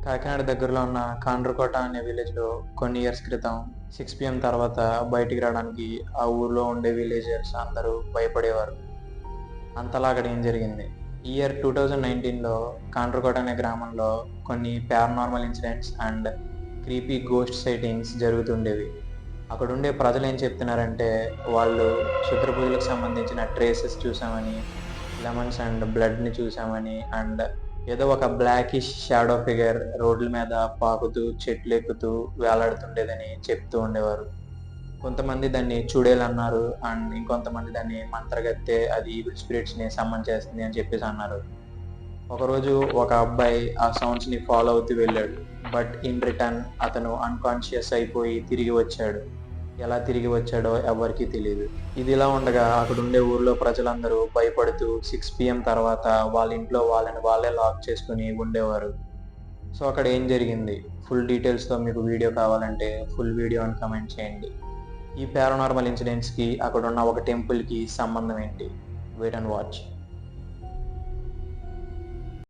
కాకినాడ దగ్గరలో ఉన్న కాండ్రకోట అనే విలేజ్లో కొన్ని ఇయర్స్ క్రితం 6 PM తర్వాత బయటికి రావడానికి ఆ ఊర్లో ఉండే విలేజర్స్ అందరూ భయపడేవారు. అంతలా అక్కడ ఏం జరిగింది? ఇయర్ 2019లో కాండ్రకోట అనే గ్రామంలో కొన్ని paranormal incidents and creepy ghost sightings జరుగుతుండేవి. అక్కడ ఉండే ప్రజలు ఏం చెప్తున్నారంటే వాళ్ళు క్షుద్రపూజలకు సంబంధించిన ట్రేసెస్ చూసామని, లెమన్స్ అండ్ బ్లడ్ని చూసామని అండ్ ఏదో ఒక బ్లాకిష్ షాడో ఫిగర్ రోడ్ల మీద పాకుతూ చెట్లు ఎక్కుతూ వేలాడుతుండేదని చెప్తూ ఉండేవారు. కొంతమంది దాన్ని చూడేలు అన్నారు అండ్ ఇంకొంతమంది దాన్ని మంత్రగత్తె, అది ఈవిల్ స్పిరిట్స్ని సమ్మన్ చేస్తుంది అని చెప్పేసి అన్నారు. ఒకరోజు ఒక అబ్బాయి ఆ సౌండ్స్ని ఫాలో అవుతూ వెళ్ళాడు. బట్ ఇన్ రిటర్న్ అతను అన్కాన్షియస్ అయిపోయి తిరిగి వచ్చాడు. ఎలా తిరిగి వచ్చాడో ఎవరికీ తెలియదు. ఇది ఇలా ఉండగా అక్కడుండే ఊర్లో ప్రజలందరూ భయపడుతూ 6 PM తర్వాత వాళ్ళ ఇంట్లో వాళ్ళని వాళ్ళే లాక్ చేసుకుని ఉండేవారు. సో అక్కడ ఏం జరిగింది? ఫుల్ డీటెయిల్స్తో మీకు వీడియో కావాలంటే ఫుల్ వీడియో అని కమెంట్ చేయండి. ఈ పారానార్మల్ ఇన్సిడెంట్స్కి అక్కడున్న ఒక టెంపుల్కి సంబంధం ఏంటి? Wait and watch.